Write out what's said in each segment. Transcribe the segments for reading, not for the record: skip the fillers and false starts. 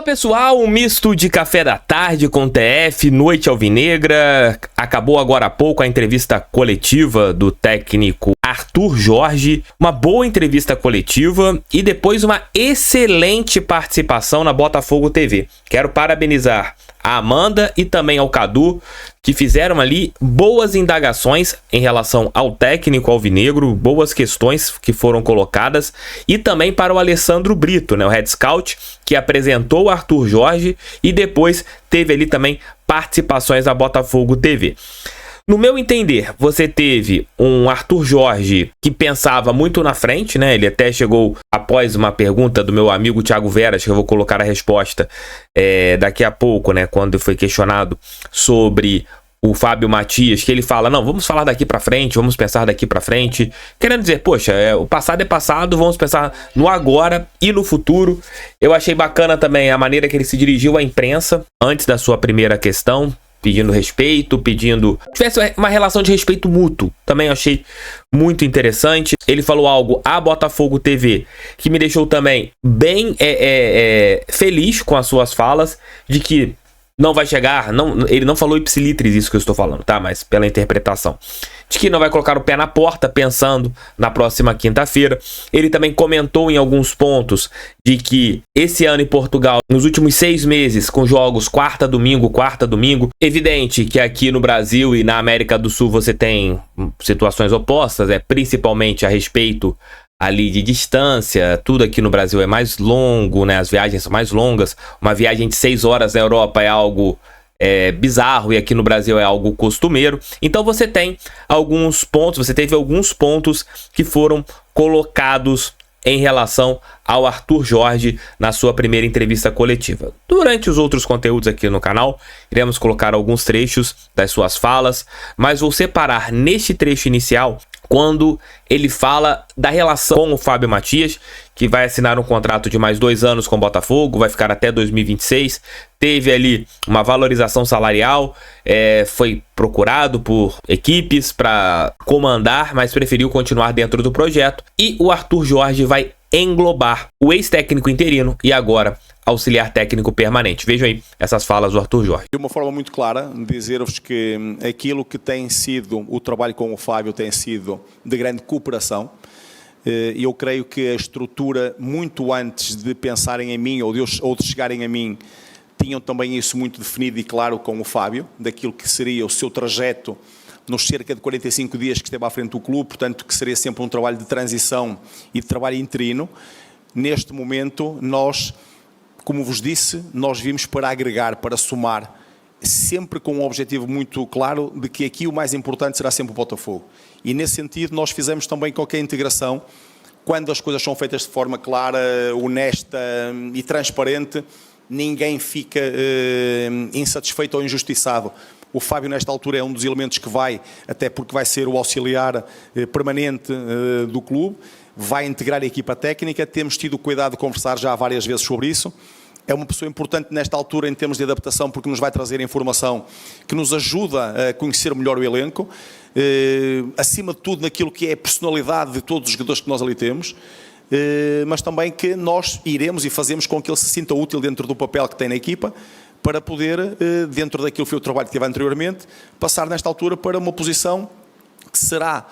Fala pessoal, um misto de café da tarde com TF, noite alvinegra. Acabou agora há pouco a entrevista coletiva do técnico Arthur Jorge, uma boa entrevista coletiva e depois uma excelente participação na Botafogo TV. Quero parabenizar a Amanda e também ao Cadu, que fizeram ali boas indagações em relação ao técnico alvinegro, boas questões que foram colocadas, e também para o Alessandro Brito, né, o Head Scout, que apresentou o Arthur Jorge e depois teve ali também participações da Botafogo TV. No meu entender, você teve um Arthur Jorge que pensava muito na frente, né? Ele até chegou, após uma pergunta do meu amigo Thiago Veras, que eu vou colocar a resposta daqui a pouco, né? Quando foi questionado sobre o Fábio Matias, que ele fala, não, vamos falar daqui pra frente, vamos pensar daqui pra frente. Querendo dizer, poxa, o passado é passado, vamos pensar no agora e no futuro. Eu achei bacana também a maneira que ele se dirigiu à imprensa antes da sua primeira questão, pedindo respeito, tivesse uma relação de respeito mútuo. Também achei muito interessante. Ele falou algo à Botafogo TV que me deixou também bem feliz com as suas falas, de que não vai chegar, ele não falou ipsilitris isso que eu estou falando, tá? Mas pela interpretação, de que não vai colocar o pé na porta pensando na próxima quinta-feira. Ele também comentou em alguns pontos de que esse ano em Portugal, nos últimos 6 meses, com jogos quarta, domingo, evidente que aqui no Brasil e na América do Sul você tem situações opostas, principalmente a respeito ali de distância. Tudo aqui no Brasil é mais longo, né? As viagens são mais longas. Uma viagem de 6 horas na Europa é algo bizarro, e aqui no Brasil é algo costumeiro. Então você teve alguns pontos que foram colocados em relação ao Arthur Jorge na sua primeira entrevista coletiva. Durante os outros conteúdos aqui no canal, iremos colocar alguns trechos das suas falas, mas vou separar neste trecho inicial quando ele fala da relação com o Fábio Matias, que vai assinar um contrato de mais 2 anos com o Botafogo, vai ficar até 2026. Teve ali uma valorização salarial, foi procurado por equipes para comandar, mas preferiu continuar dentro do projeto. E o Arthur Jorge vai englobar o ex-técnico interino e agora auxiliar técnico permanente. Vejam aí essas falas do Arthur Jorge. De uma forma muito clara, dizer-vos que aquilo que tem sido o trabalho com o Fábio tem sido de grande cooperação. Eu creio que a estrutura, muito antes de pensarem em mim ou de chegarem a mim, tinham também isso muito definido e claro com o Fábio, daquilo que seria o seu trajeto nos cerca de 45 dias que esteve à frente do clube, portanto que seria sempre um trabalho de transição e de trabalho interino. Neste momento, nós, como vos disse, nós vimos para agregar, para somar, sempre com um objetivo muito claro de que aqui o mais importante será sempre o Botafogo. E nesse sentido nós fizemos também qualquer integração, quando as coisas são feitas de forma clara, honesta e transparente, ninguém fica insatisfeito ou injustiçado. O Fábio nesta altura é um dos elementos que vai, até porque vai ser o auxiliar permanente do clube, vai integrar a equipa técnica. Temos tido o cuidado de conversar já várias vezes sobre isso. É uma pessoa importante nesta altura em termos de adaptação, porque nos vai trazer informação que nos ajuda a conhecer melhor o elenco, acima de tudo naquilo que é a personalidade de todos os jogadores que nós ali temos, mas também que nós iremos e fazemos com que ele se sinta útil dentro do papel que tem na equipa, para poder, dentro daquilo que foi o trabalho que teve anteriormente, passar nesta altura para uma posição que será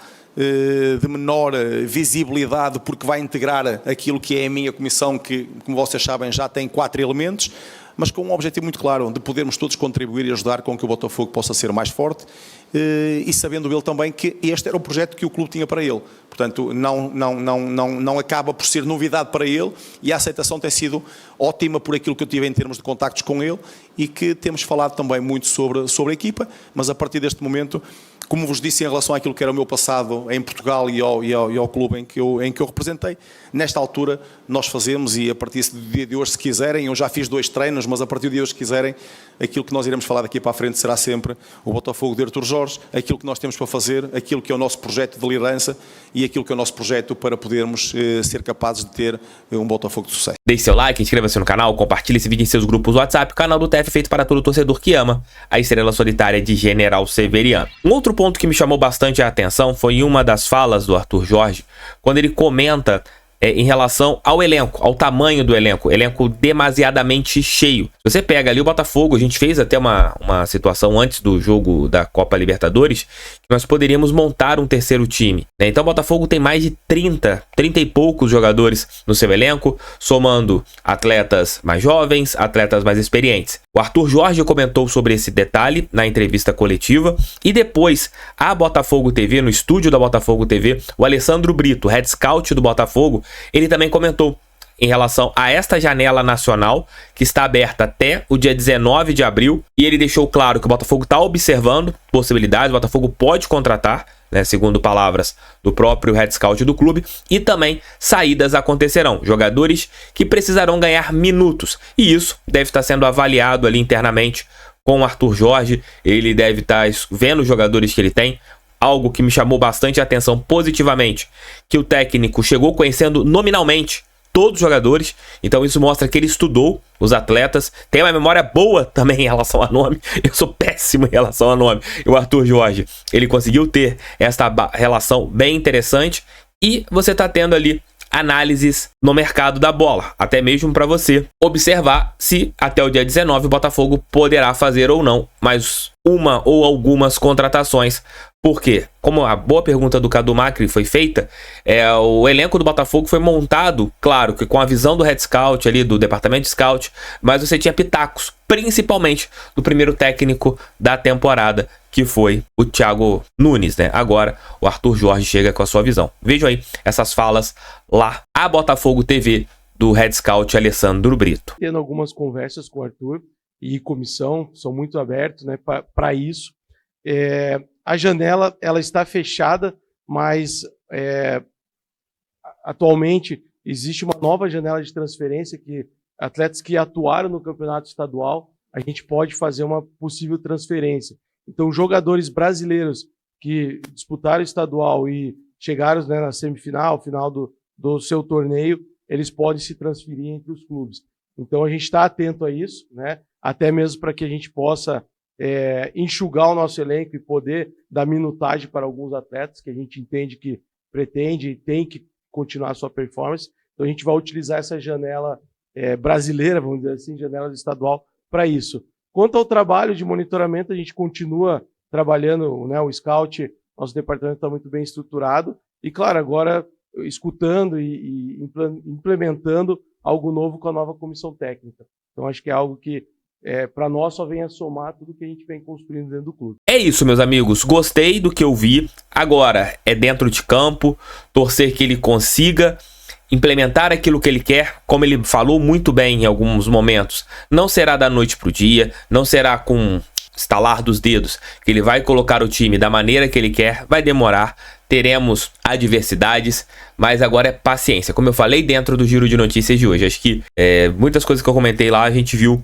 de menor visibilidade, porque vai integrar aquilo que é a minha comissão, que, como vocês sabem, já tem 4 elementos, mas com um objetivo muito claro, de podermos todos contribuir e ajudar com que o Botafogo possa ser mais forte, e sabendo ele também que este era o projeto que o clube tinha para ele. Portanto, não acaba por ser novidade para ele, e a aceitação tem sido ótima por aquilo que eu tive em termos de contactos com ele, e que temos falado também muito sobre a equipa, mas a partir deste momento, como vos disse em relação àquilo que era o meu passado em Portugal e ao clube em que eu representei, nesta altura nós fazemos, e a partir do dia de hoje, se quiserem, eu já fiz 2 treinos, mas a partir do dia de hoje, se quiserem, aquilo que nós iremos falar daqui para a frente será sempre o Botafogo de Arthur Jorge, aquilo que nós temos para fazer, aquilo que é o nosso projeto de liderança e aquilo que é o nosso projeto para podermos ser capazes de ter um Botafogo de sucesso. Deixe seu like, inscreva-se no canal, compartilhe esse vídeo em seus grupos do WhatsApp. O canal do TF é feito para todo torcedor que ama a estrela solitária de General Severiano. Um outro ponto que me chamou bastante a atenção foi uma das falas do Arthur Jorge, quando ele comenta em relação ao elenco, ao tamanho do elenco. Elenco demasiadamente cheio. Se você pega ali o Botafogo, a gente fez até uma situação antes do jogo da Copa Libertadores, que nós poderíamos montar um terceiro time, né? Então o Botafogo tem mais de 30 e poucos jogadores no seu elenco, somando atletas mais jovens, atletas mais experientes. O Arthur Jorge comentou sobre esse detalhe na entrevista coletiva, e depois a Botafogo TV, no estúdio da Botafogo TV, o Alessandro Brito, head scout do Botafogo, ele também comentou em relação a esta janela nacional, que está aberta até o dia 19 de abril, e ele deixou claro que o Botafogo está observando possibilidades, o Botafogo pode contratar, né, segundo palavras do próprio head scout do clube, e também saídas acontecerão, jogadores que precisarão ganhar minutos, e isso deve estar sendo avaliado ali internamente com o Arthur Jorge. Ele deve estar vendo os jogadores que ele tem. Algo que me chamou bastante a atenção positivamente, que o técnico chegou conhecendo nominalmente todos os jogadores, então isso mostra que ele estudou os atletas, tem uma memória boa também em relação a nome. Eu sou péssimo em relação a nome. E o Arthur Jorge, ele conseguiu ter esta relação bem interessante, e você está tendo ali análises no mercado da bola, até mesmo para você observar se até o dia 19 o Botafogo poderá fazer ou não mais uma ou algumas contratações. Porque, como a boa pergunta do Cadu Macri foi feita, o elenco do Botafogo foi montado, claro, que com a visão do head scout ali, do departamento de scout, mas você tinha pitacos, principalmente do primeiro técnico da temporada, que foi o Thiago Nunes, né? Agora o Arthur Jorge chega com a sua visão. Vejam aí essas falas lá, a Botafogo TV, do head scout Alessandro Brito. Tendo algumas conversas com o Arthur e comissão, são muito abertos, né, para isso. A janela, ela está fechada, mas atualmente existe uma nova janela de transferência, que atletas que atuaram no campeonato estadual, a gente pode fazer uma possível transferência. Então, jogadores brasileiros que disputaram o estadual e chegaram, né, na semifinal, final do seu torneio, eles podem se transferir entre os clubes. Então, a gente está atento a isso, né, até mesmo para que a gente possa enxugar o nosso elenco e poder dar minutagem para alguns atletas que a gente entende que pretende e tem que continuar a sua performance. Então a gente vai utilizar essa janela brasileira, vamos dizer assim, janela estadual, para isso. Quanto ao trabalho de monitoramento, a gente continua trabalhando, né, o scout, nosso departamento está muito bem estruturado, e claro, agora escutando e implementando algo novo com a nova comissão técnica. Então acho que é algo que para nós só vem a somar tudo que a gente vem construindo dentro do clube. É isso, meus amigos, gostei do que eu vi. Agora é dentro de campo, torcer que ele consiga implementar aquilo que ele quer, como ele falou muito bem em alguns momentos. Não será da noite pro dia, não será com estalar dos dedos que ele vai colocar o time da maneira que ele quer. Vai demorar, teremos adversidades, mas agora é paciência, como eu falei dentro do Giro de Notícias de hoje. Acho que muitas coisas que eu comentei lá, a gente viu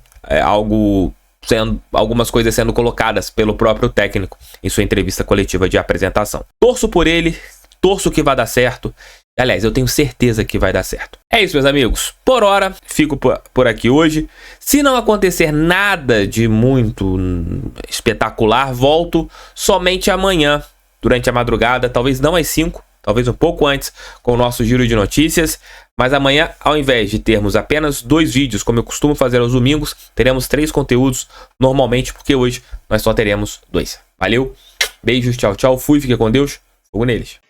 algumas coisas sendo colocadas pelo próprio técnico em sua entrevista coletiva de apresentação. Torço por ele, torço que vai dar certo. Aliás, eu tenho certeza que vai dar certo. É isso, meus amigos. Por hora, fico por aqui hoje. Se não acontecer nada de muito espetacular, volto somente amanhã, durante a madrugada, talvez não às 5, talvez um pouco antes, com o nosso Giro de Notícias. Mas amanhã, ao invés de termos apenas 2 vídeos, como eu costumo fazer aos domingos, teremos 3 conteúdos normalmente, porque hoje nós só teremos 2. Valeu, beijos, tchau, tchau, fui, fica com Deus, fogo neles.